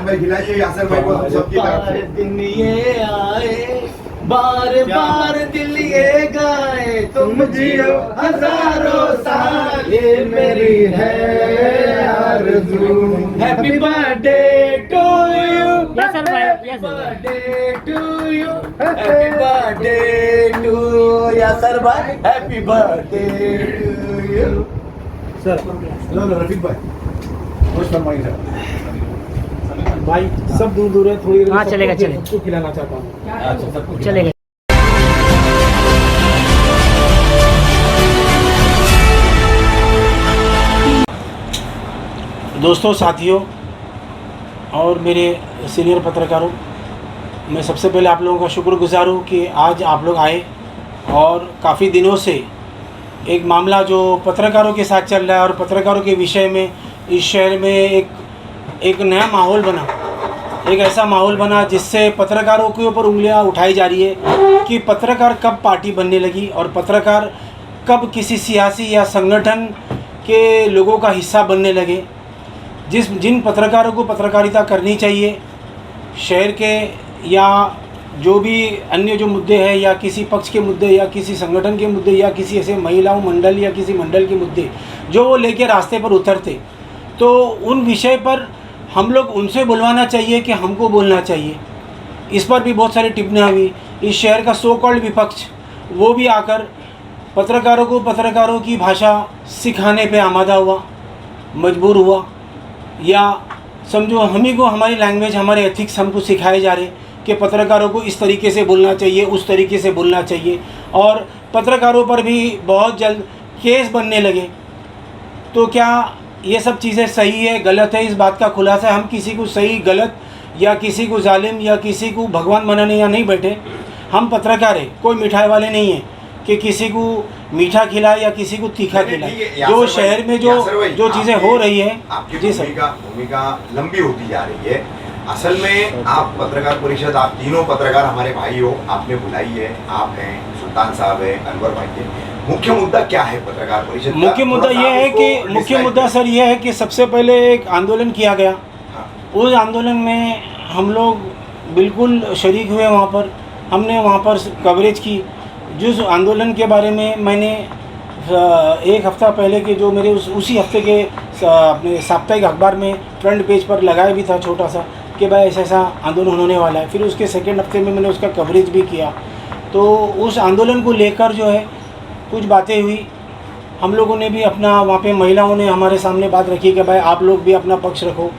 भाई खिलाइए यासर भाई को सबकी तरफ से। दिन ये आए बार बार दिल ये गाए तुम जियो हजारों साल ये मेरी है आरज़ू। Happy birthday to you, birthday to you, happy birthday to Yasir भाई, happy birthday to you. Sir लो रफीक भाई खुश फरमाइए सर। भाई सब दूर दूर है, थोड़ी हाँ चलेगा चलेगा, सबको खिलाना चाहता हूँ। अच्छा सबको चलेगा। दोस्तों, साथियों और मेरे सीनियर पत्रकारों, मैं सबसे पहले आप लोगों का शुक्रगुजार हूँ कि आज आप लोग आए और काफ़ी दिनों से एक मामला जो पत्रकारों के साथ चल रहा है और पत्रकारों के विषय में इस शहर में एक नया माहौल बना, एक ऐसा माहौल बना जिससे पत्रकारों के ऊपर उंगलियां उठाई जा रही है कि पत्रकार कब पार्टी बनने लगी और पत्रकार कब किसी सियासी या संगठन के लोगों का हिस्सा बनने लगे। जिन पत्रकारों को पत्रकारिता करनी चाहिए, शहर के या जो भी अन्य जो मुद्दे हैं या किसी पक्ष के मुद्दे या किसी संगठन के मुद्दे या किसी ऐसे महिलाओं मंडल या किसी मंडल के मुद्दे जो वो लेके रास्ते पर उतरते, तो उन विषय पर हम लोग उनसे बुलवाना चाहिए कि हमको बोलना चाहिए। इस पर भी बहुत सारी टिप्पणियाँ हुई। इस शहर का सो कॉल्ड विपक्ष वो भी आकर पत्रकारों को पत्रकारों की भाषा सिखाने पे आमादा हुआ, मजबूर हुआ, या समझो हम ही को हमारी लैंग्वेज, हमारे एथिक्स हमको सिखाए जा रहे कि पत्रकारों को इस तरीके से बोलना चाहिए, उस तरीके से बोलना चाहिए, और पत्रकारों पर भी बहुत जल्द केस बनने लगे। तो क्या ये सब चीज़ें सही है गलत है, इस बात का खुलासा हम किसी को सही गलत या किसी को जालिम या किसी को भगवान बनाने या नहीं बैठे। हम पत्रकार हैं, कोई मिठाई वाले नहीं हैं कि किसी को मीठा खिलाए या किसी को तीखा खिलाए। जो शहर में जो चीज़ें हो रही है, आपकी भूमिका लंबी होती जा रही है। असल में आप पत्रकार परिषद, आप तीनों पत्रकार हमारे भाई हो, आपने बुलाई है, आप हैं, सुल्तान साहब है, अनवर भाई है। मुख्य मुद्दा क्या है पत्रकार परिषद? मुख्य मुद्दा ये है कि मुख्य मुद्दा सर ये है कि सबसे पहले एक आंदोलन किया गया। हाँ। उस आंदोलन में हम लोग बिल्कुल शरीक हुए। वहाँ पर हमने वहाँ पर कवरेज की। जिस आंदोलन के बारे में मैंने एक हफ़्ता पहले के जो मेरे उसी हफ्ते के अपने साप्ताहिक अखबार में फ्रंट पेज पर लगाया भी था छोटा सा कि भाई ऐसा ऐसा आंदोलन होने वाला है। फिर उसके सेकेंड हफ्ते में मैंने उसका कवरेज भी किया। तो उस आंदोलन को लेकर जो है कुछ बातें हुई। हम लोगों ने भी अपना, वहाँ पे महिलाओं ने हमारे सामने बात रखी कि भाई आप लोग भी अपना पक्ष रखो।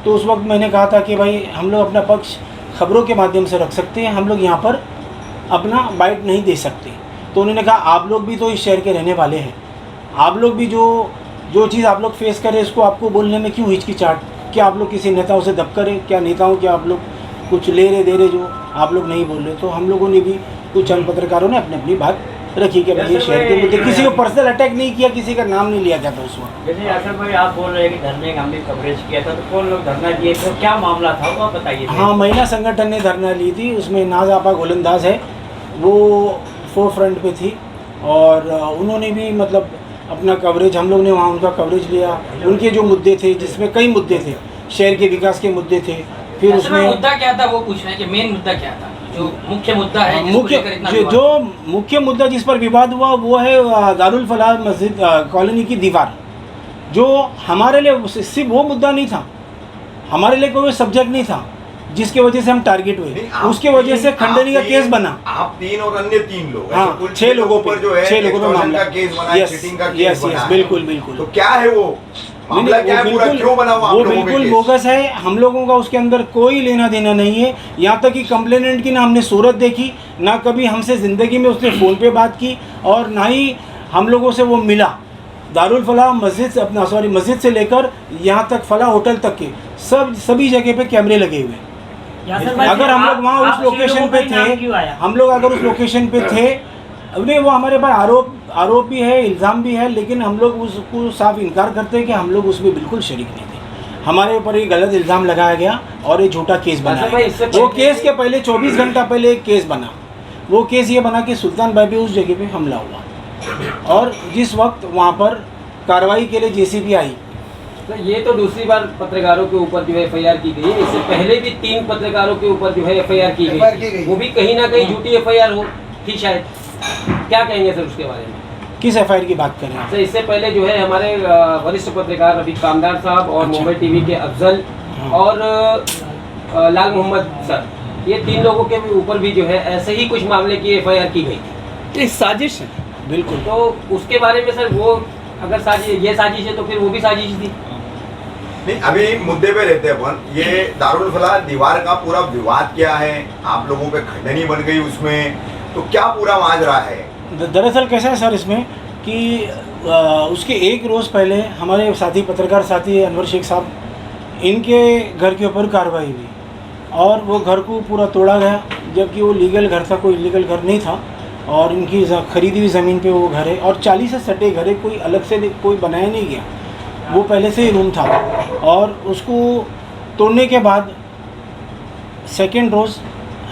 तो उस वक्त मैंने कहा था कि भाई हम लोग अपना पक्ष खबरों के माध्यम से रख सकते हैं, हम लोग यहाँ पर अपना बाइट नहीं दे सकते। तो उन्होंने कहा आप लोग भी तो इस शहर के रहने वाले हैं, आप लोग भी जो चीज़ आप लोग फेस करें इसको आपको बोलने में क्यों हिचकिचाहट? क्या आप लोग किसी नेताओं से दब करें? क्या नेताओं के आप लोग कुछ ले रहे दे रहे जो आप लोग नहीं बोल रहे? तो हम लोगों ने भी, कुछ चंद पत्रकारों ने अपनी बात रखी कि भाई शहर के मुद्दे, किसी को पर्सनल अटैक नहीं किया, किसी का नाम नहीं लिया जाता उस वक्त। जैसे यासर भाई आप बोल रहे हैं कि धरने का हमने कवरेज किया था, तो कौन लोग धरना दिए थे, क्या मामला था वो आप बताइए। हाँ, महिला संगठन ने धरना ली थी। उसमें नाज आपा गोलंदाज है, वो फोर फ्रंट पे थी और उन्होंने भी मतलब अपना कवरेज, हम लोग ने वहाँ उनका कवरेज लिया। उनके जो मुद्दे थे, जिसमें कई मुद्दे थे, शहर के विकास के मुद्दे थे। फिर उसमें मुद्दा क्या था वो पूछ रहे हैं कि मेन मुद्दा क्या था, जो मुख्य मुद्दा है, जो मुख्य मुद्दा जिस पर विवाद हुआ वो है दारुल फलाह मस्जिद कॉलोनी की दीवार। जो हमारे लिए सिर्फ वो मुद्दा नहीं था, हमारे लिए कोई सब्जेक्ट नहीं था जिसकी वजह से हम टारगेट हुए, उसके वजह से खंडनी का केस बना। आप तीन और अन्य 3 लोग, हाँ, 6 लोगों पर जो है 6 लोगों पर मामला केस बना, चीटिंग का केस बना। बिल्कुल बिल्कुल। तो क्या है वो मामला, क्या है पूरा, क्यों बना वो बिल्कुल बोगस है। हम लोगों का उसके अंदर कोई लेना देना नहीं है। यहाँ तक कि कंप्लेनेंट की ना हमने सूरत देखी, ना कभी हमसे ज़िंदगी में उसने फ़ोन पे बात की, और ना ही हम लोगों से वो मिला। दारुल फलाह मस्जिद से मस्जिद से लेकर यहाँ तक फलाह होटल तक के सभी जगह पे कैमरे लगे हुए। अगर हम लोग वहाँ उस लोकेशन पे थे, हम लोग अगर उस लोकेशन पे थे, नहीं, वो हमारे पास आरोप भी है, इल्ज़ाम भी है, लेकिन हम लोग उसको साफ इनकार करते हैं कि हम लोग उसमें बिल्कुल शरीक नहीं थे। हमारे ऊपर ये गलत इल्ज़ाम लगाया गया और ये झूठा केस बना। वो केस के पहले 24 घंटा पहले एक केस बना, वो केस ये बना कि सुल्तान भाई पे उस जगह पे हमला हुआ और जिस वक्त वहाँ पर कार्रवाई के लिए जेसीबी आई। तो ये तो दूसरी बार पत्रकारों के ऊपर जो है एफआईआर की गई है, इससे पहले भी 3 पत्रकारों के ऊपर जो है एफआईआर की गई, वो भी कहीं ना कहीं झूठी एफआईआर हो थी शायद। क्या कहेंगे सर उसके बारे में? किस एफआईआर की बात कर रहे हैं? सर इससे पहले जो है हमारे वरिष्ठ पत्रकार रफीक कामदार साहब और अच्छा। मुंबई टीवी के अफजल और लाल मोहम्मद सर, ये 3 लोगों के ऊपर भी जो है ऐसे ही कुछ मामले की एफआईआर की गई थी। ये साजिश है। बिल्कुल। तो उसके बारे में सर वो अगर साजिश, ये साजिश है तो फिर वो भी साजिश थी। नहीं, अभी मुद्दे पे रहते हैं अपन। ये दारुल फलाह दीवार का पूरा विवाद क्या है, आप लोगों पे खंडनी बन गई उसमें, तो क्या पूरा माजरा है? दरअसल कैसा है सर इसमें कि उसके एक रोज़ पहले हमारे साथी पत्रकार साथी अनवर शेख साहब, इनके घर के ऊपर कार्रवाई हुई और वो घर को पूरा तोड़ा गया, जबकि वो लीगल घर था, कोई इलीगल घर नहीं था और इनकी खरीदी हुई ज़मीन पे वो घर है और 40 से सटे घर है, कोई अलग से कोई बनाया नहीं गया, वो पहले से ही रूम था। और उसको तोड़ने के बाद सेकेंड रोज़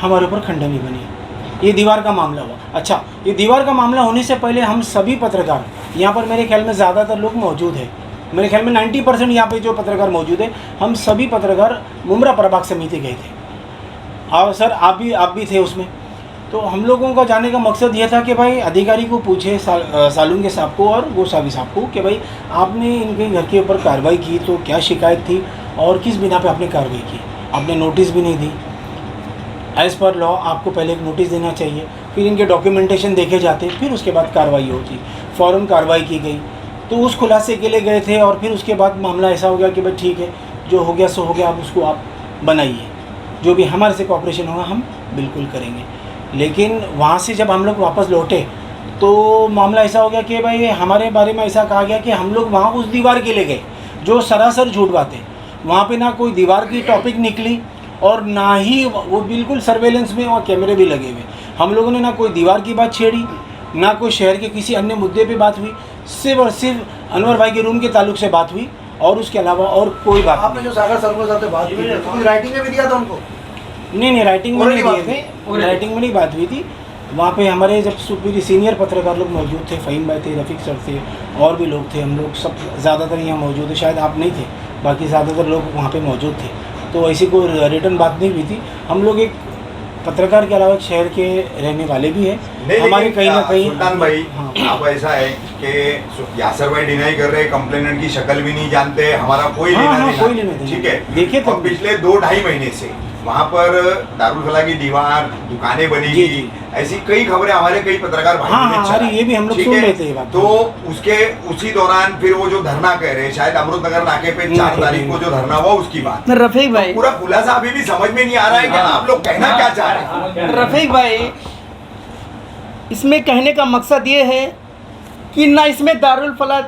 हमारे ऊपर खंडनी बनी, ये दीवार का मामला हुआ। अच्छा, ये दीवार का मामला होने से पहले हम सभी पत्रकार, यहाँ पर मेरे ख्याल में ज़्यादातर लोग मौजूद हैं, मेरे ख्याल में 90% यहाँ पे जो पत्रकार मौजूद है, हम सभी पत्रकार मुमरा प्रभाग समिति गए थे और सर आप भी थे उसमें। तो हम लोगों का जाने का मकसद ये था कि भाई अधिकारी को पूछे सालुंगे साहब को और गोसावी साहब को कि भाई आपने इनके घर के ऊपर कार्रवाई की तो क्या शिकायत थी और किस बिना पे आपने कार्रवाई की। आपने नोटिस भी नहीं दी, एज़ पर लॉ आपको पहले एक नोटिस देना चाहिए, फिर इनके डॉक्यूमेंटेशन देखे जाते, फिर उसके बाद कार्रवाई होती। फ़ौरन कार्रवाई की गई तो उस खुलासे के लिए गए थे और फिर उसके बाद मामला ऐसा हो गया कि भाई ठीक है, जो हो गया सो हो गया, अब उसको आप बनाइए, जो भी हमारे से कॉपरेशन होगा हम बिल्कुल करेंगे। लेकिन वहाँ से जब हम लोग वापस लौटे तो मामला ऐसा हो गया कि भाई हमारे बारे में ऐसा कहा गया कि हम लोग वहाँ उस दीवार के लिए गए जो सरासर झूठ बातें, वहाँ पे ना कोई दीवार की टॉपिक निकली और ना ही वो बिल्कुल सर्वेलेंस में वहाँ कैमरे भी लगे हुए। हम लोगों ने ना कोई दीवार की बात छेड़ी, ना कोई शहर के किसी अन्य मुद्दे पे बात हुई, सिर्फ और सिर्फ अनवर भाई के रूम के ताल्लुक से बात हुई और उसके अलावा और कोई बात आपने जो सागर सर साथ बात की थी, तो राइटिंग में भी दिया था उनको? नहीं, राइटिंग में नहीं दिए थे, राइटिंग में नहीं बात हुई थी। वहाँ पे हमारे जब सुपीरियर सीनियर पत्रकार लोग मौजूद थे, फ़हीम भाई थे, रफ़ीक सर थे और भी लोग थे, हम लोग सब ज़्यादातर यहाँ मौजूद थे, शायद आप नहीं थे, बाकी ज़्यादातर लोग वहाँ पे मौजूद थे। तो ऐसी कोई रिटर्न बात नहीं हुई थी। हम लोग एक पत्रकार के अलावा एक शहर के रहने वाले भी हैं, हमारे कहीं ना कहीं। सुल्तान भाई, हाँ, अब ऐसा है कि यासर भाई डिनाई कर रहे हैं, कंप्लेनेंट की शक्ल भी नहीं जानते, हमारा कोई हाँ, लेना कोई देना, लेना देना। ठीक है। देखिए तो और पिछले 2-2.5 महीने से वहाँ पर दारुल फलाह की दीवार, दुकानें बनेगी, जी। ऐसी कई खबरें हमारे कई पत्रकार भाइयों हाँ, ने हाँ, चलाई, अरे ये भी हम लोग ठीक सुन है? रहे थे ये बात। तो उसके उसी दौरान फिर वो जो धरना कह रहे हैं, शायद अमृतनगर नाके पे 4 तारीख को जो धरना हुआ उसकी बात, रफीक भाई, पूरा खुलासा अभी भी समझ में नहीं आ रहा है कि आप लोग कहना क्या चाह रहे हैं। रफीक भाई, इसमें कहने का मकसद ये है कि ना इसमें दारुल फलाह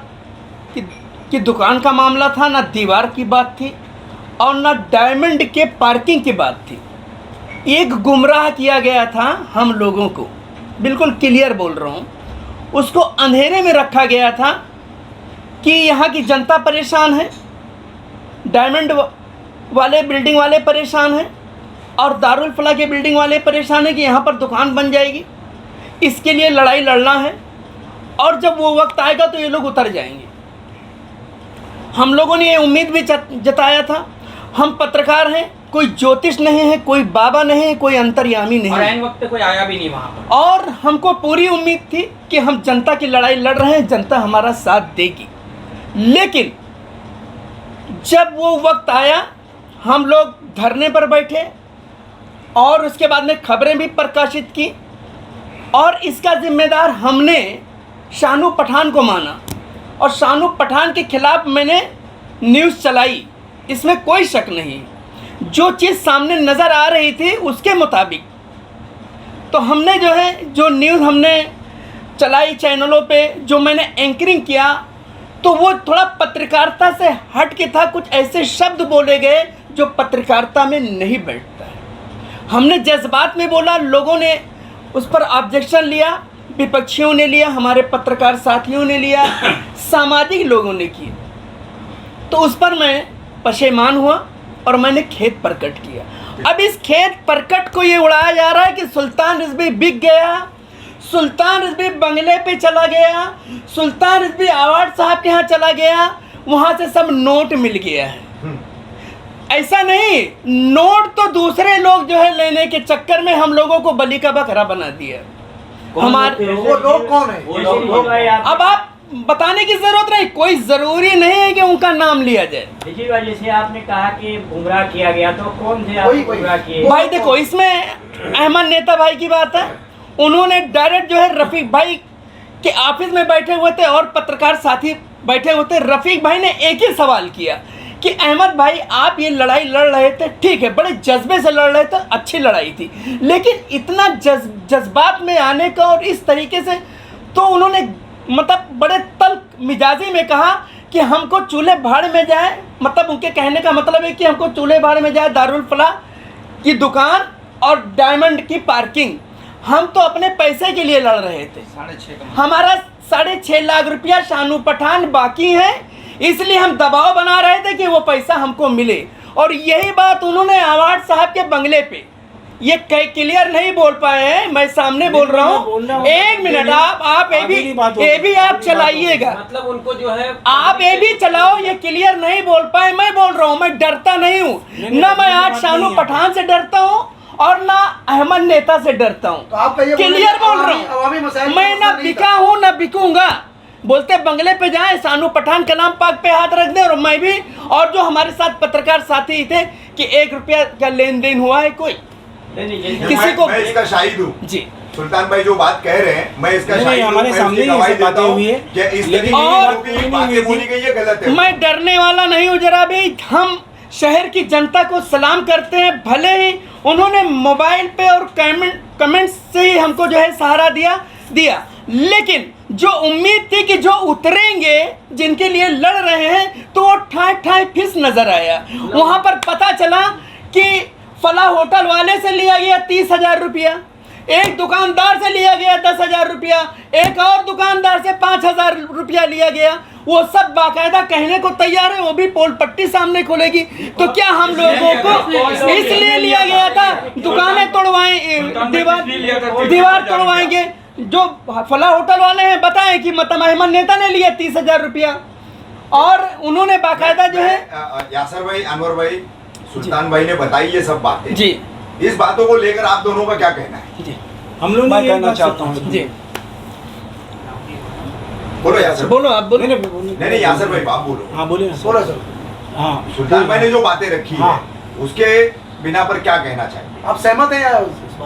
की दुकान का मामला था, ना दीवार की बात थी और ना डायमंड के पार्किंग की बात थी। एक गुमराह किया गया था हम लोगों को, बिल्कुल क्लियर बोल रहा हूँ, उसको अंधेरे में रखा गया था कि यहाँ की जनता परेशान है, डायमंड वाले बिल्डिंग वाले परेशान हैं और दारुल फलाह के बिल्डिंग वाले परेशान हैं कि यहाँ पर दुकान बन जाएगी, इसके लिए लड़ाई लड़ना है और जब वो वक्त आएगा तो ये लोग उतर जाएंगे। हम लोगों ने ये उम्मीद भी जताया था, हम पत्रकार हैं, कोई ज्योतिष नहीं है, कोई बाबा नहीं है, कोई अंतर्यामी नहीं और है, ऐन वक्त पे कोई आया भी नहीं वहाँ पर। और हमको पूरी उम्मीद थी कि हम जनता की लड़ाई लड़ रहे हैं, जनता हमारा साथ देगी। लेकिन जब वो वक्त आया, हम लोग धरने पर बैठे और उसके बाद में खबरें भी प्रकाशित की और इसका जिम्मेदार हमने शानू पठान को माना और शानू पठान के खिलाफ मैंने न्यूज़ चलाई, इसमें कोई शक नहीं। जो चीज़ सामने नज़र आ रही थी उसके मुताबिक तो हमने जो है, जो न्यूज़ हमने चलाई चैनलों पे, जो मैंने एंकरिंग किया, तो वो थोड़ा पत्रकारिता से हट के था। कुछ ऐसे शब्द बोले गए जो पत्रकारिता में नहीं बैठता है। हमने जज्बात में बोला, लोगों ने उस पर ऑब्जेक्शन लिया, विपक्षियों ने लिया, हमारे पत्रकार साथियों ने लिया, सामाजिक लोगों ने किए, तो उस पर मैं पशेमान हुआ और मैंने खेद प्रकट किया अब इस खेत परकट को ये उड़ाया जा रहा है कि सुल्तान रिजवी बिक गया, सुल्तान रिजवी बंगले पे चला गया, सुल्तान रिजवी अवार्ड साहब के यहाँ चला गया, वहाँ से सब नोट मिल गया है। ऐसा नहीं, नोट तो दूसरे लोग जो है लेने के चक्कर में हम लोगों को बलि का बकरा बना दिया। हमारे वो लोग कौन है? अब आप बताने की जरूरत नहीं, कोई जरूरी नहीं है कि उनका नाम लिया जाए। इसी वजह से आपने कहा कि गुमराह किया गया, तो कौन थे आप गुमराह किए? भाई देखो, इसमें अहमद नेता भाई की बात है। उन्होंने डायरेक्ट जो है रफीक भाई के ऑफिस में बैठे हुए थे और पत्रकार साथी बैठे हुए थे। रफीक भाई ने एक ही सवाल किया कि अहमद भाई आप ये लड़ाई लड़ रहे थे, ठीक है, बड़े जज्बे से लड़ रहे थे, अच्छी लड़ाई थी, लेकिन इतना जज्बात में आने का और इस तरीके से, तो उन्होंने मतलब बड़े तल्ख मिजाजी में कहा कि हमको चूल्हे भाड़ में जाए, मतलब उनके कहने का मतलब है कि हमको चूल्हे भाड़ में जाए दारुल फलाह की दुकान और डायमंड की पार्किंग, हम तो अपने पैसे के लिए लड़ रहे थे। हमारा 6.5 लाख रुपया शानू पठान बाकी है, इसलिए हम दबाव बना रहे थे कि वो पैसा हमको मिले। और यही बात उन्होंने अवार्ड साहब के बंगले पे, ये क्लियर नहीं बोल पाए हैं, मैं सामने बोल रहा हूँ। एक मिनट, आप ये भी आप चलाइएगा, मतलब उनको जो है आप ये भी चलाओ, ये क्लियर नहीं बोल पाए। मैं बोल रहा हूँ, मैं डरता नहीं हूँ, ना मैं आज शानू पठान से डरता हूँ और ना अहमद नेता से डरता हूँ। क्लियर बोल रहा हूँ, मैं ना बिका हूँ ना बिकूंगा। बोलते बंगले पे जाएं, शानू पठान का नाम पाक पे हाथ रख दे, और मैं भी, और जो हमारे साथ पत्रकार साथी थे कि 1 रुपया का लेन देन हुआ है कोई किसी को। मैं इसका शाहिद हूँ जी, सुल्तान भाई जो बात कह रहे हैं, मैं इसका शाहिद हूँ, हमारे मैं सामने इसकी ये गवाही सब बातें देता हूँ हुई है। कि इस लेकिन तरीके की बातें बोली गई है, गलत है। मैं डरने वाला नहीं हूँ जरा भी। हम शहर की जनता को सलाम करते हैं, भले ही उन्होंने मोबाइल पे और कमेंट्स से ही हमको जो है सहारा दिया, लेकिन जो उम्मीद थी कि जो उतरेंगे, जिनके लिए लड़ रहे हैं, तो वो ठाई फिस नजर आया। वहां पर पता चला कि फला होटल वाले से लिया गया 30,000 रुपया, एक दुकानदार से लिया गया 10,000 रुपया, एक और दुकानदार से 5,000 रुपया लिया गया। वो सब बाकायदा कहने को तैयार है, वो भी पोल पट्टी सामने खोलेगी। तो क्या हम लोगों को इसलिए लिया गया था दुकानें दीवार तोड़वाएंगे? जो फला होटल वाले हैं बताएं कि मतलब अहमद नेता ने लिया 30,000 रुपया, और उन्होंने बाकायदा जो है यासर भाई, अनवर भाई, सुल्तान भाई ने बताई ये सब बातें जी। इस बातों को लेकर आप दोनों का क्या कहना है? जी, हम लोग मैं कहना चाहता हूँ जी। बोलो यासर, बोलो आप बोलो। नहीं यासर भाई आप बोलो। हाँ बोलिए ना। बोलो सर। हाँ, सुल्तान भाई ने जो बातें रखी है हाँ। उसके बिना पर क्या कहना चाहिए? आप सहमत हैं या?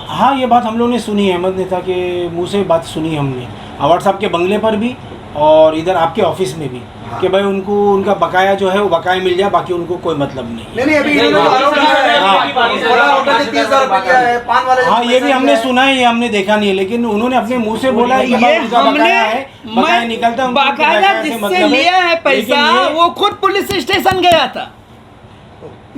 हाँ, ये बात हम लोग ने सुनी है, अहमद नेता के मुंह से बात सुनी हमने, अवार्ड साहब के बंगले पर भी और इधर आपके ऑफिस में भी, कि भाई उनको उनका बकाया जो है वो बकाया मिल जाए, बाकी उनको कोई मतलब नहीं। नहीं अभी इन्होंने जो आरोप लगाया है, बड़ा होटल से 30,000 रुपये किया है, पान वाले हाँ, ये भी हमने सुना है, ये हमने देखा नहीं है, लेकिन उन्होंने अपने मुंह से बोला है कि भाई उनका बकाया है, बकाया निकलता है, उनको बाकायदा बकाया से जिससे मतलब है। लिया है पैसा वो खुद पुलिस स्टेशन गया था,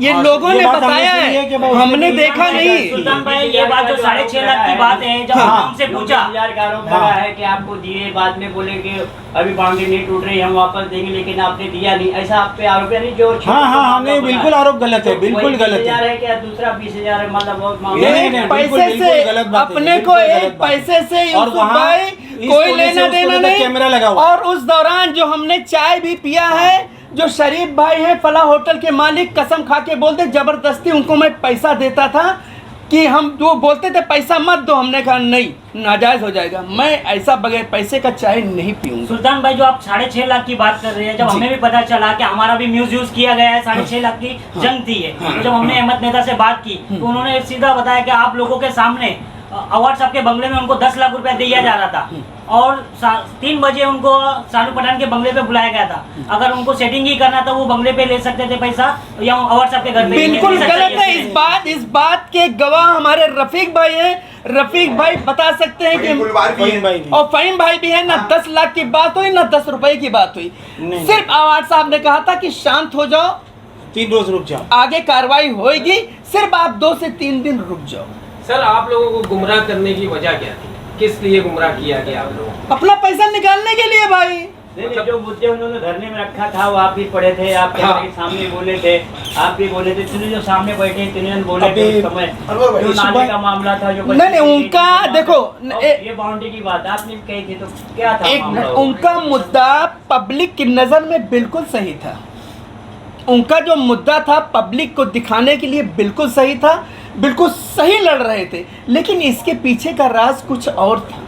ये लोगों ने बताया है, हमने देखा नहीं। सुल्तान भाई, ये बात जो 6.5 लाख की बात है, जब हाँ। हमसे पूछा 20,000 का आरोप लगा है कि आपको दिए, बाद में बोले कि अभी बाउंड्री नहीं टूट रही, हम वापस देंगे, लेकिन आपने दिया नहीं, ऐसा आप पे आरोप है? नहीं, जो हाँ, नहीं, बिल्कुल आरोप गलत है, बिल्कुल गलत 20,000 है। है क्या? दूसरा 20,000 है, मतलब बहुत मामला नहीं, है। पैसे से अपने को एक पैसे से यूसुफ भाई कोई लेना देना नहीं। कैमरा लगा हुआ। और उस दौरान जो हमने चाय भी पिया है, जो शरीफ भाई हैं फला होटल के मालिक, कसम खा के बोलते जबरदस्ती उनको मैं पैसा देता था कि हम जो बोलते थे पैसा मत दो, हमने कहा नहीं, नाजायज हो जाएगा, मैं ऐसा बगैर पैसे का चाय नहीं पीऊंगा। सुल्तान भाई, जो आप 6.5 लाख की बात कर रहे हैं, जब हमें भी पता चला कि हमारा भी म्यूज यूज किया गया है, 6.5 लाख की जंग थी है, तो जब हमने अहमद नेता से बात की तो उन्होंने सीधा बताया कि आप लोगों के सामने अवार्ड साहब के बंगले में उनको 10 लाख रुपया दिया जा रहा था, और 3 बजे उनको शानू पठान के बंगले पे बुलाया गया था। अगर उनको सेटिंग ही करना था वो बंगले पे ले सकते थे पैसा, या अवार्ड साहब के घर पे। बिल्कुल गलत है। इस बात के गवाह हमारे रफीक भाई हैं, रफीक भाई बता सकते हैं कि, और फहीम भाई भी है ना। 10 लाख की बात हुई ना 10 रुपए की बात हुई, सिर्फ अवार्ड साहब ने कहा था कि शांत हो जाओ, 3 रोज रुक जाओ, आगे कार्रवाई होगी, सिर्फ आप 2 से 3 दिन रुक जाओ। सर, आप लोगों को गुमराह करने की वजह क्या थी? किस लिए गुमराह किया गया आप लोगों को? अपना पैसा निकालने के लिए भाई। नहीं, जो मुद्दे उन्होंने धरने में रखा था वो आप भी पढ़े थे, आप कैमरे के सामने बोले थे, आप भी बोले थे, तीनों जो सामने बैठे तीनों बोले थे उस समय जो नाले का मामला था जो नहीं, उनका देखो, ये बाउंड्री की बात आपने भी कही थी, तो क्या था मामला? उनका मुद्दा पब्लिक की नज़र में बिल्कुल सही था। उनका जो मुद्दा था पब्लिक को दिखाने के लिए बिल्कुल सही था, बिल्कुल सही लड़ रहे थे, लेकिन इसके पीछे का राज कुछ और था।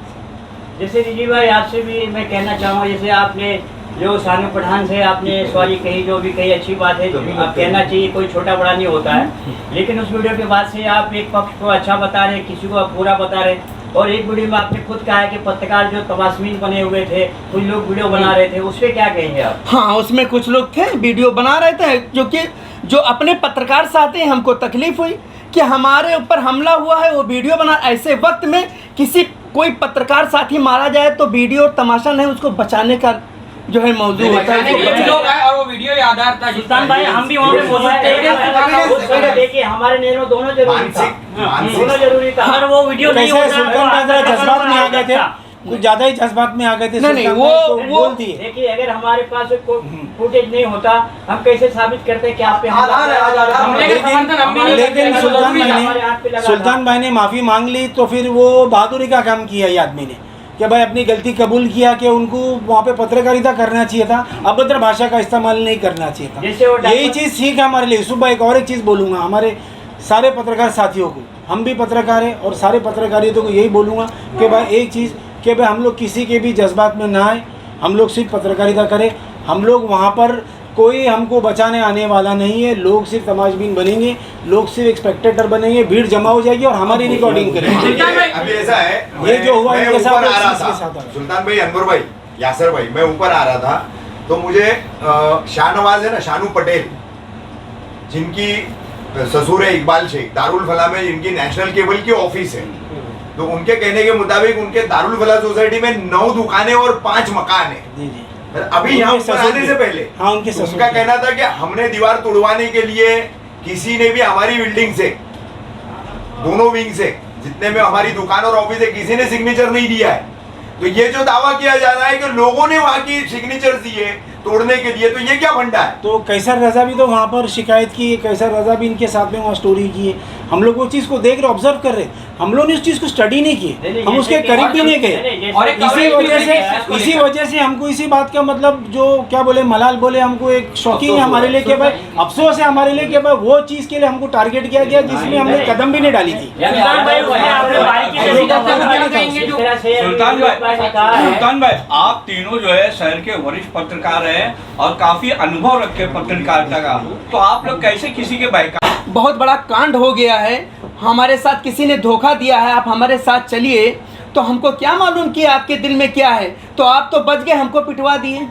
जैसे रिजी भाई आपसे भी मैं कहना चाहूँगा, जैसे आपने जो शानू पठान से आपने सॉरी कही, जो भी कही अच्छी बात है, आप कहना चाहिए, कोई छोटा बड़ा नहीं होता है, लेकिन उस वीडियो के बाद से आप एक पक्ष को अच्छा बता रहे, किसी को आप बुरा बता रहे, और एक वीडियो में आपने खुद कहा है कि पत्रकार जो तबासमीन बने हुए थे, कुछ लोग वीडियो बना रहे थे, उस पर क्या कहेंगे आप? हाँ, उसमें कुछ लोग थे वीडियो बना रहे थे, जो अपने पत्रकार साथी हैं। हमको तकलीफ हुई कि हमारे ऊपर हमला हुआ है, वो वीडियो बना, ऐसे वक्त में कोई पत्रकार साथी मारा जाए तो वीडियो और तमाशा नहीं, उसको बचाने का जो है मौजूद होता है। और वो वीडियो आधार था। सुल्तान भाई हम भी वहाँ पे मौजूद थे, देखिए हमारे निर्णय दोनों जरूरी था, दोनों जरूरी था। अगर वो वीडियो नहीं कैसे होता सुल्तान भाई जरा जज्बात में आ गए थे, कुछ ज्यादा ही जज्बात में आ गए थे। नहीं, सुल्तान वो भाई तो बोल दिए। देखिए अगर हमारे पास फुटेज नहीं होता, हम कैसे साबित करते कि आप पे आधार है, आधार है। हमले का समर्थन हम भी नहीं लेकिन करते। सुल्तान भाई ने माफ़ी मांग ली, तो फिर वो बहादुरी का काम किया ये आदमी ने कि भाई अपनी गलती कबूल किया कि उनको वहाँ पे पत्रकारिता करना चाहिए था, अभद्र भाषा का इस्तेमाल नहीं करना चाहिए था। यही चीज़ सीख है हमारे लिए। यूसुफ भाई, एक और एक चीज़ बोलूँगा हमारे सारे पत्रकार साथियों को, हम भी पत्रकार हैं और सारे पत्रकारियों को यही बोलूँगा कि भाई एक चीज़ कि भाई हम लोग किसी के भी जज्बात में ना आए, हम लोग सिर्फ पत्रकारिता करें। हम लोग वहाँ पर कोई हमको बचाने आने वाला नहीं है, लोग सिर्फ तमाशबीन बनेंगे, लोग सिर्फ एक स्पेक्टेटर बनेंगे, भीड़ जमा हो जाएगी और हमारी रिकॉर्डिंग करेंगे। अभी ऐसा है, ये जो हुआ मैं इनके साथ ऊपर आ रहा इसके साथ आ था, रहा। सुल्तान भाई, अनवर भाई, यासर भाई, मैं ऊपर आ रहा था तो मुझे शाहनवाज है ना, शानू पटेल, जिनकी ससुर है इकबाल शेख, दारुल फला में जिनकी नेशनल केबल की ऑफिस है, तो उनके कहने के मुताबिक उनके दारुल फला सोसाइटी में 9 दुकानें और 5 मकान है। जी जी। अभी यहाँ ऊपर आने से पहले हाँ, उनके ससुर उनका के। कहना था कि हमने दीवार तोड़वाने के लिए किसी ने भी हमारी बिल्डिंग से, दोनों विंग से, जितने में हमारी दुकान और ऑफिस है, किसी ने सिग्नेचर नहीं दिया है। तो ये जो दावा किया जा रहा है कि लोगों ने वहां की सिग्नेचर दिए तोड़ने के लिए, तो ये क्या फंडा है? तो कैसर रजा भी तो वहाँ पर शिकायत की है, कैसर रजा भी इनके साथ में वहाँ स्टोरी की है। हम लोग वो चीज़ को देख रहे, ऑब्जर्व कर रहे, हम लोग ने उस चीज़ को स्टडी नहीं की, हम उसके करीब भी नहीं गए। और एक इसी वजह से हमको इसी बात का मतलब जो क्या बोले मलाल बोले, हमको एक शौकीन है हमारे लिए कि भाई अफसोस है हमारे लिए कि भाई वो चीज़ के लिए हमको टारगेट किया गया जिसमें हमने कदम भी नहीं डाली थी। सुल्तान भाई उसमें आपने बारीकी से सुल्तान भाई, आप तीनों जो है शहर के वरिष्ठ पत्रकार हैं और काफी अनुभव रखते हैं पत्रकारिता का, तो आप लोग कैसे किसी के बहका? बहुत बड़ा कांड हो गया है, हमारे साथ किसी ने धोखा दिया है, आप हमारे साथ चलिए, तो हमको क्या मालूम कि आपके दिल में क्या है, तो आप तो बच गए, हमको पिटवा दिए।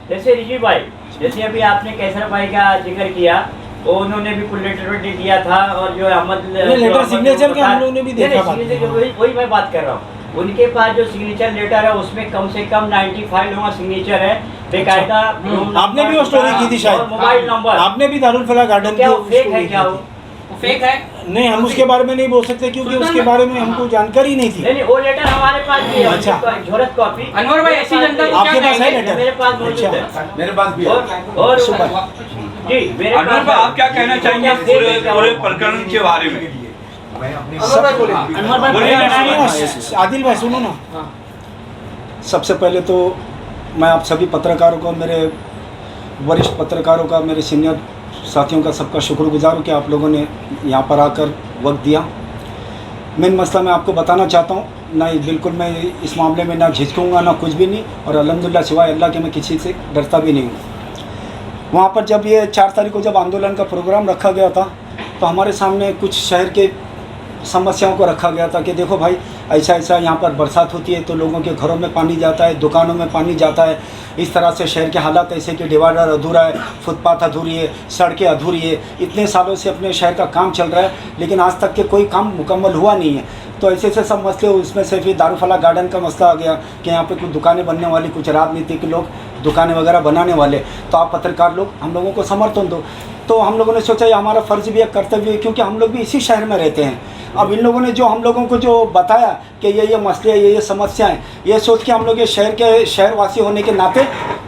जैसे रिजी भाई, जैसे अभी आपने कैसर भाई का जिक्र किया, वो उन्होंने भी कुछ लेटर दिया था, और जो अहमद लेटर सिग्नेचर के हम लोगों ने भी देखा, वही मैं बात कर रहा हूँ। उनके पास जो सिग्नेचर लेटर है उसमें कम से कम 95 लोगों का सिग्नेचर है, बेकायदा। आपने भी वो स्टोरी की थी शायद, मोबाइल नंबर, आपने भी दारुल फला गार्डन क्या वो फेक है? क्या वो फेक है? नहीं, हम उसके बारे में नहीं बोल सकते क्योंकि उसके बारे में हमको जानकारी नहीं थी। नहीं, वो लेटर हमारे पास भी है, अच्छा। झोरत कॉपी। अनवर भाई, ऐसी जनता को आपके पास है लेटर? मेरे पास मौजूद है, मेरे पास भी है। और सुपर। जी मेरे अनवर पास भाई, आप क्या कहना चाहेंगे पूरे प्रकरण के बारे में? अनवर भाई बोलिए। आदिल भाई सुनो ना, सबसे पहले तो मैं आप सभी पत्रकारों को, मेरे वरिष्ठ पत्रकारों का, मेरे सीनियर साथियों का, सबका शुक्रगुजार हूँ कि आप लोगों ने यहाँ पर आकर वक्त दिया। मेन मसला मैं आपको बताना चाहता हूँ, नहीं बिल्कुल मैं इस मामले में ना झिझकूँगा ना कुछ भी नहीं, और अल्हम्दुलिल्लाह सिवाय अल्लाह के मैं किसी से डरता भी नहीं हूँ। वहाँ पर जब ये 4 तारीख को जब आंदोलन का प्रोग्राम रखा गया था, तो हमारे सामने कुछ शहर के समस्याओं को रखा गया था कि देखो भाई, ऐसा ऐसा यहाँ पर बरसात होती है तो लोगों के घरों में पानी जाता है, दुकानों में पानी जाता है, इस तरह से शहर के हालात ऐसे कि डिवाइडर अधूरा है, फुटपाथ अधूरी है, सड़कें अधूरी है। इतने सालों से अपने शहर का काम चल रहा है, लेकिन आज तक के कोई काम मुकम्मल हुआ नहीं है। तो ऐसे ऐसे सब मसले, उसमें से फिर दारुफला गार्डन का मसला आ गया कि यहाँ पे कुछ दुकानें बनने वाली, कुछ राजनीतिक लोग दुकानें वगैरह बनाने वाले, तो आप पत्रकार लोग हम लोगों को समर्थन दो। तो हम लोगों ने सोचा ये हमारा फ़र्ज़ भी है, कर्तव्य है, क्योंकि हम लोग भी इसी शहर में रहते हैं। अब इन लोगों ने जो हम लोगों को जो बताया कि ये मसले, ये समस्याएं, ये सोच के हम लोग ये शहरवासी होने के नाते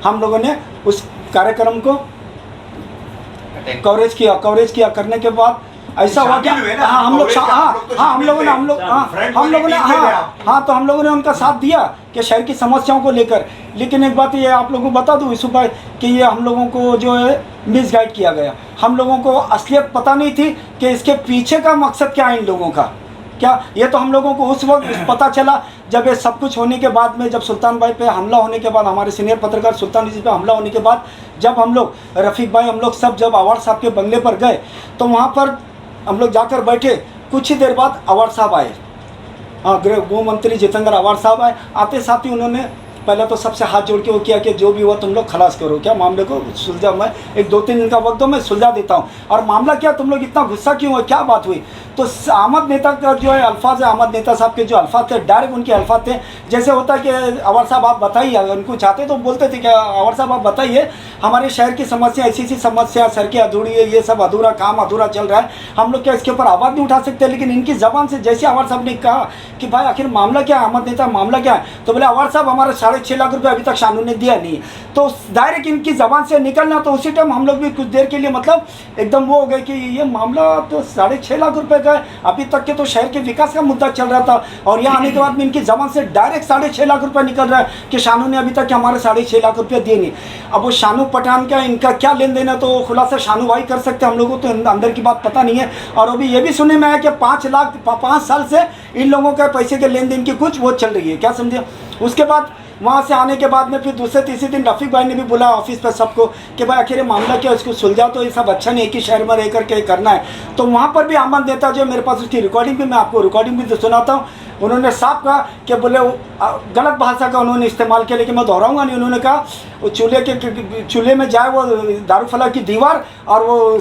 हम लोगों ने उस कार्यक्रम को कवरेज किया करने के बाद ऐसा हुआ क्या, शामिल हुए ना, हाँ हम लोग, कवरेज हाँ आप लोग तो हाँ हम शामिल लोगों ने हुए। हम लोगों ने फ्रंट वाली टीम में थे हाँ तो हम लोगों ने उनका साथ दिया कि शहर की समस्याओं को लेकर। लेकिन एक बात ये आप लोगों को बता दूं इस भाई कि ये हम लोगों को जो है मिसगाइड किया गया। हम लोगों को असलियत पता नहीं थी कि इसके पीछे का मकसद क्या है इन लोगों का, क्या ये तो हम लोगों को उस वक्त पता चला जब ये सब कुछ होने के बाद में, जब सुल्तान भाई पे हमला होने के बाद, हमारे सीनियर पत्रकार सुल्तान जी पे हमला होने के बाद, जब हम लोग रफ़ीक भाई हम लोग सब जब अवार्ड साहब के बंगले पर गए तो वहाँ पर हम लोग जाकर बैठे। कुछ ही देर बाद अवार्ड साहब आए, हाँ गृह मंत्री जितेंद्र अवार्ड साहब आए। आते साथ ही उन्होंने पहले तो सबसे हाथ जोड़ के वो किया कि जो भी हुआ तुम लोग खलास करो, क्या मामले को सुलझा, मैं एक 2-3 दिन का वक्त दो, मैं सुलझा देता हूँ। और मामला क्या, तुम लोग इतना गुस्सा क्यों हो, क्या बात हुई? तो अहमद नेता का जो है अल्फाज है, अहमद नेता साहब के जो अल्फाज थे डायरेक्ट उनके अल्फाज थे। जैसे होता है कि अवार्ड साहब आप बताइए, अगर उनको चाहते तो बोलते थे कि अवार्ड साहब आप बताइए हमारे शहर की समस्या, ऐसी समस्या, सड़कें अधूरी है, ये सब अधूरा काम अधूरा चल रहा है, हम लोग क्या इसके ऊपर आवाज़ नहीं उठा सकते? लेकिन इनकी ज़बान से जैसे अवार्ड साहब ने कहा कि भाई आखिर मामला क्या है, अहमद नेता मामला क्या है, तो बोले अवार्ड साहब हमारा 6.5 लाख रुपये अभी तक शानू ने दिया नहीं। तो डायरेक्ट इनकी ज़बान से निकलना, तो उसी टाइम हम लोग भी कुछ देर के लिए मतलब एकदम वो हो गए कि ये मामला तो 6.5 लाख रुपये का है, अभी तक के तो शहर के विकास का मुद्दा चल रहा था, और यहाँ आने के बाद में इनकी ज़बान से डायरेक्ट 6.5 लाख रुपये निकल रहा है कि शानू ने अभी तक हमारे 6.5 लाख रुपये दिए नहीं। अब वो शानू पठान का इनका क्या लेन देन है, तो खुलासा शानू भाई कर सकते हैं, हम लोगों को तो अंदर की बात पता नहीं है। और अभी ये भी सुनने में आया कि 5 साल से इन लोगों का पैसे के लेन देन की कुछ वो चल रही है, क्या समझे। उसके बाद वहाँ से आने के बाद में फिर दूसरे तीसरे दिन रफ़ीक भाई ने भी बोला ऑफिस पर सबको कि भाई आखिर मामला क्या, इसको सुलझा, तो ये सब अच्छा नहीं, एक ही शहर में रह करके करना है। तो वहाँ पर भी अहमद नेता जो मेरे पास उसकी रिकॉर्डिंग भी, मैं आपको रिकॉर्डिंग भी सुनाता हूँ। उन्होंने साफ कहा कि बोले गलत भाषा का उन्होंने इस्तेमाल किया, लेकिन मैं दोहराऊंगा नहीं। उन्होंने कहा वो चूल्हे में जाए वो दारूफला की दीवार और वो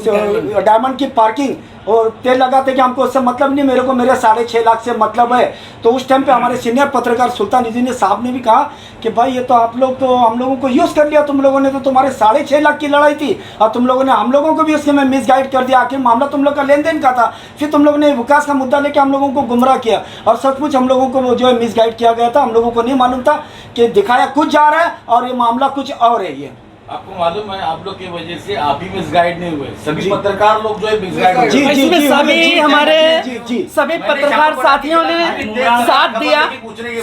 डायमंड की पार्किंग और तेल लगाते कि हमको उससे मतलब नहीं, मेरे को मेरे 6.5 लाख से मतलब है। तो उस टाइम पे हमारे सीनियर पत्रकार सुल्तान जी ने साहब ने भी कहा कि भाई ये तो आप लोग तो हम लोगों को यूज़ कर लिया, तुम लोगों ने तो तुम्हारे 6.5 लाख की लड़ाई थी और तुम लोगों ने हम लोगों को भी उसके में मिसगाइड कर दिया। आखिर मामला तुम लोग का लेन देन का था, फिर तुम लोगों ने विकास का मुद्दा लेके हम लोगों को गुमराह किया और सचमुच हम लोगों को जो है मिसगाइड किया गया था। हम लोगों को नहीं मालूम था कि दिखाया कुछ जा रहा है और ये मामला कुछ और है। ये आपको मालूम है आप लोग की वजह से आप ही मिसगाइड नहीं हुए, सभी पत्रकार लोग जो है मिसगाइड हुए। इसमें सभी हमारे सभी पत्रकार साथियों ने साथ दिया,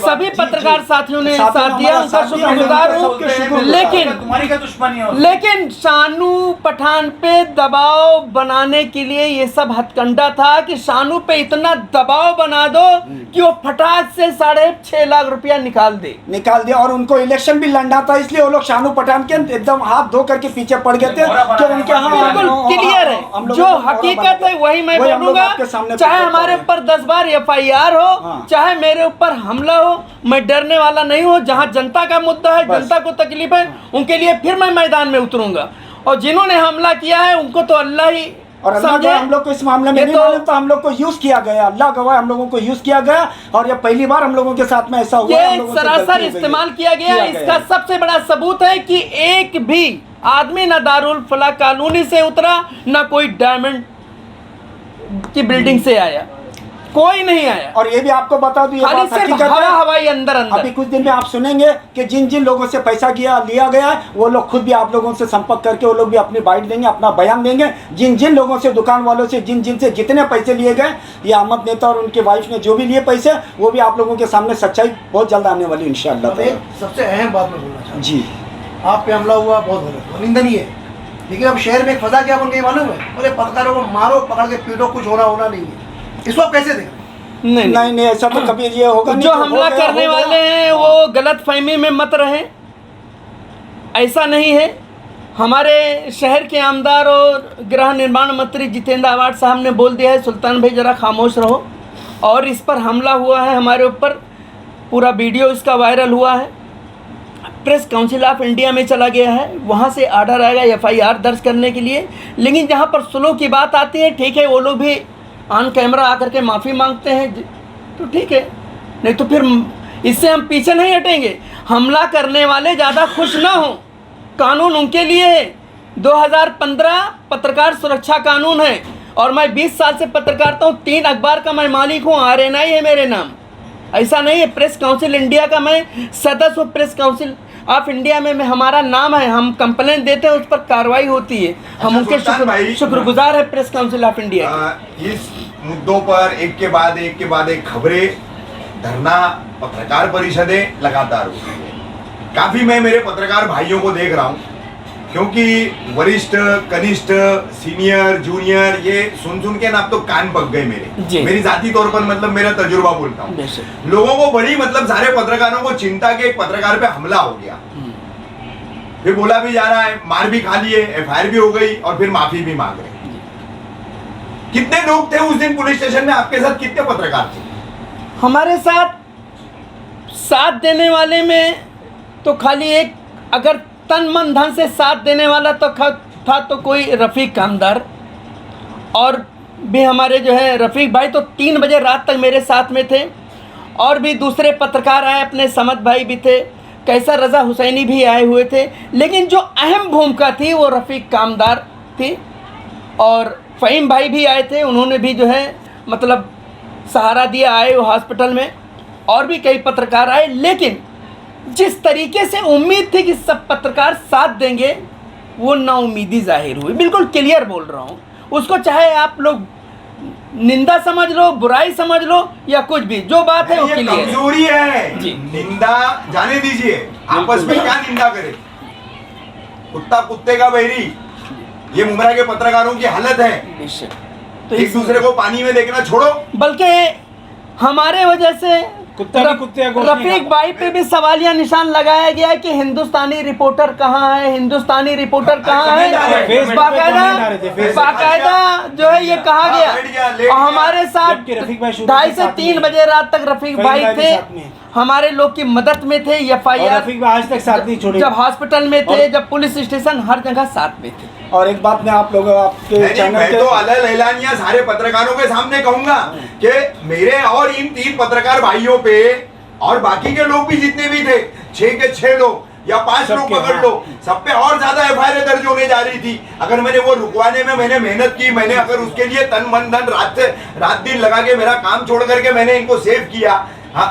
सभी पत्रकार साथियों ने साथ दिया, उनका शुक्रगुजार हूँ। लेकिन तुम्हारी क्या दुश्मनी है? लेकिन शानू पठान पे दबाव बनाने के लिए ये सब हथकंडा था कि शानू पे इतना दबाव बना दो कि वो फटाक से 6.5 लाख रुपया निकाल दे। और उनको इलेक्शन भी लड़ना था, इसलिए वो लोग शानू पठान के एकदम हाथ धो करके पीछे पड़ गए थे कि उनके बिल्कुल क्लियर है, जो हकीकत है वही मैं बोलूंगा। चाहे हमारे ऊपर 10 बार FIR हो, चाहे मेरे ऊपर हमला हो, मैं डरने वाला नहीं हूँ। जहाँ जनता का मुद्दा है, जनता को तकलीफ है, उनके लिए फिर मैं मैदान में उतरूंगा। और जिन्होंने हमला किया है उनको तो अल्लाह ही और अल्लाह हम लोग को इस मामले में नहीं मालूम था, हम लोग को यूज किया गया, अल्लाह गवाह हम लोगों को यूज किया गया। और ये पहली बार हम लोगों के साथ में ऐसा हुआ, ये सरासर इस्तेमाल किया गया। इसका सबसे बड़ा सबूत है कि एक भी आदमी ना दारुल फला कॉलोनी से उतरा, ना कोई डायमंड की बिल्डिंग से आया, कोई नहीं आया। और ये भी आपको बता दूं, ये खाली बात सिर्फ हकीकत है। हवाई अंदर अभी कुछ दिन में आप सुनेंगे कि जिन जिन लोगों से पैसा लिया गया है वो लोग खुद भी आप लोगों से संपर्क करके वो लोग भी अपनी बाइट देंगे, अपना बयान देंगे। जिन जिन लोगों से, दुकान वालों से, जिन जिन से जितने पैसे लिए गए, ये अहमद नेता और उनके वाइफ ने जो भी लिए पैसे, वो भी आप लोगों के सामने सच्चाई बहुत जल्द आने वाली इंशाअल्लाह। सबसे अहम बात मैं बोलना चाहता हूँ जी, आप पे हमला हुआ बहुत गलत, निंदनीय है। लेकिन अब शहर में एक फजा क्या बन गई मालूम है? अरे पत्रकारों को मारो, पकड़ के पीटो, कुछ होना नहीं है। इसको आप कैसे देखें? नहीं ऐसा तो कभी ये होगा नहीं। जो हमला करने वाले हैं वो गलत फहमी में मत रहे, ऐसा नहीं है। हमारे शहर के आमदार और गृह निर्माण मंत्री जितेंद्र अवार्ड साहब ने बोल दिया है सुल्तान भाई जरा खामोश रहो। और इस पर हमला हुआ है हमारे ऊपर, पूरा वीडियो इसका वायरल हुआ है, प्रेस काउंसिल ऑफ इंडिया में चला गया है, वहाँ से आर्डर आएगा FIR दर्ज करने के लिए। लेकिन जहाँ पर सुलह की बात आती है, ठीक है, वो लोग भी ऑन कैमरा आकर के माफ़ी मांगते हैं तो ठीक है, नहीं तो फिर इससे हम पीछे नहीं हटेंगे। हमला करने वाले ज़्यादा खुश ना हों, कानून उनके लिए है। 2015 पत्रकार सुरक्षा कानून है और मैं 20 साल से पत्रकारिता हूँ, 3 अखबार का मैं मालिक हूँ, RNI है मेरे नाम। ऐसा नहीं है। प्रेस काउंसिल इंडिया का मैं सदस्य हूँ, प्रेस काउंसिल ऑफ इंडिया में हमारा नाम है, हम कंप्लेंट देते हैं, उस पर कार्रवाई होती है। हम उनके शुक्रगुजार है प्रेस काउंसिल ऑफ इंडिया के। इस मुद्दों पर एक के बाद एक खबरें, धरना, पत्रकार परिषदें लगातार हो रही है। काफी मैं मेरे पत्रकार भाइयों को देख रहा हूँ, क्योंकि वरिष्ठ, कनिष्ठ, सीनियर, जूनियर, ये सुन के ना अब तो कान पक गए मेरे। मेरी जाती तौर पर मतलब मेरा तजुर्बा बोलता हूँ, लोगों को बड़ी मतलब सारे पत्रकारों को चिंता के एक पत्रकार पे हमला हो गया, फिर बोला भी जा रहा है, मार भी खा लिए, FIR भी हो गई और फिर माफी भी मांग रहे। कितने लोग थे उस दिन पुलिस स्टेशन में? आपके साथ कितने पत्रकार थे? हमारे साथ देने वाले में तो खाली एक, अगर तन मन धन से साथ देने वाला तो था तो कोई रफ़ीक कामदार, और भी हमारे जो है रफ़ीक भाई तो 3 बजे रात तक मेरे साथ में थे। और भी दूसरे पत्रकार आए, अपने समद भाई भी थे, कैसर रज़ा हुसैनी भी आए हुए थे। लेकिन जो अहम भूमिका थी वो रफ़ीक कामदार थी, और फ़हीम भाई भी आए थे, उन्होंने भी जो है मतलब सहारा दिया, आए वो हॉस्पिटल में। और भी कई पत्रकार आए, लेकिन जिस तरीके से उम्मीद थी कि सब पत्रकार साथ देंगे, वो नाउमीदी जाहिर हुई। बिल्कुल क्लियर बोल रहा हूँ, उसको चाहे आप लोग निंदा समझ लो, बुराई समझ लो या कुछ भी, जो बात है वो क्लियर कमजोरी है जी। निंदा जाने दीजिए, आपस में क्या निंदा करे, कुत्ता कुत्ते का बैरी, ये मुमरा के पत्रकारों की हालत है। तो एक दूसरे को पानी में देखना छोड़ो, बल्कि हमारे वजह से रफीक भाई पे भी सवालिया निशान लगाया गया है कि हिंदुस्तानी रिपोर्टर कहाँ है, हिंदुस्तानी रिपोर्टर कहाँ है। बाकायदा जो है ये कहा गया। और हमारे साथ 2:30 से 3 बजे रात तक रफीक भाई थे, हमारे लोग की मदद में थे। FIR आज तक साथ नहीं छोड़े, जब हॉस्पिटल में थे, जब पुलिस स्टेशन, हर जगह साथ में थे। और एक बात मैं आप लोगों आपके चैनल मैं तो अलग ऐलानिया सारे पत्रकारों के सामने कहूंगा कि मेरे और इन 3 पत्रकार भाइयों पे, और बाकी के लोग भी जितने भी थे, 6 के 6 लोग या 5 लोग पकड़ लो, सब पे और ज्यादा FIR दर्ज होने जा रही थी। अगर मैंने वो रुकवाने में मैंने मेहनत की, मैंने अगर उसके लिए तन मन धन रात दिन लगा के मेरा काम छोड़ करके मैंने इनको सेव किया। हाँ,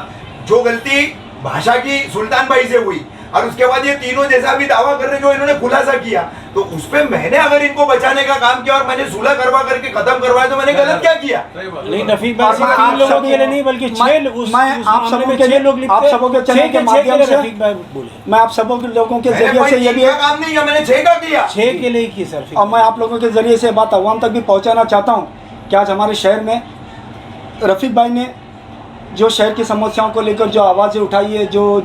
जो गलती भाषा की सुल्तान भाई से हुई, और उसके बाद ये तीनों जैसा भी दावा कर रहे जो इन्होंने खुलासा किया, तो उस पे मैंने अगर इनको बचाने का काम किया और मैंने सुलह करवा करके खत्म करवाया, तो मैंने गलत क्या किया? नहीं, रफीक भाई सिर्फ 3 लोगों के लिए नहीं बल्कि 6 आप सबों के लिए आप सबों के चैनल के माध्यम से मैं आप सबों के लोगों के जरिए से ये भी काम नहीं किया, मैंने 6 का किया, 6 के लिए की सर। और मैं आप लोगों के जरिए से बात अवाम तक भी पहुंचाना चाहता हूं कि आज हमारे शहर में रफीक भाई ने जो शहर की समस्याओं को लेकर जो आवाज़ें उठाई है, जो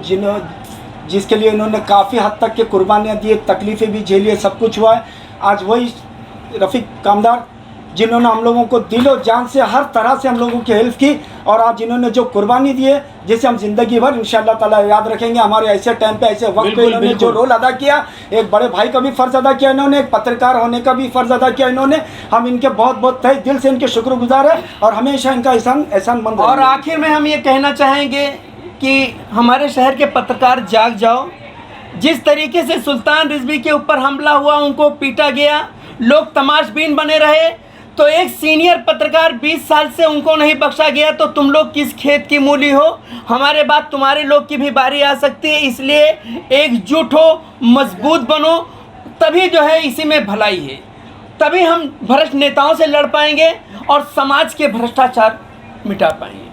जिसके लिए इन्होंने काफ़ी हद तक के कुर्बानियाँ दी, तकलीफ़ें भी झेली है, सब कुछ हुआ है। आज वही रफ़ीक कामदार जिन्होंने हम लोगों को दिलो जान से हर तरह से हम लोगों की हेल्प की, और आज इन्होंने जो कुर्बानी दी है, जिसे हम ज़िंदगी भर इंशाअल्लाह ताला याद रखेंगे। हमारे ऐसे टाइम पे, ऐसे वक्त पे इन्होंने जो रोल अदा किया, एक बड़े भाई का भी फ़र्ज़ अदा किया इन्होंने, एक पत्रकार होने का भी फ़र्ज़ अदा किया इन्होंने। हम इनके बहुत बहुत तहे दिल से इनके शुक्रगुजार है और हमेशा इनका एहसानमंद। और आखिर में हम ये कहना चाहेंगे कि हमारे शहर के पत्रकार जाग जाओ। जिस तरीके से सुल्तान रिजवी के ऊपर हमला हुआ, उनको पीटा गया, लोग तमाशबीन बने रहे, तो एक सीनियर पत्रकार 20 साल से उनको नहीं बख्शा गया, तो तुम लोग किस खेत की मूली हो? हमारे बाद तुम्हारे लोग की भी बारी आ सकती है। इसलिए एकजुट हो, मजबूत बनो, तभी जो है इसी में भलाई है, तभी हम भ्रष्ट नेताओं से लड़ पाएंगे और समाज के भ्रष्टाचार मिटा पाएंगे।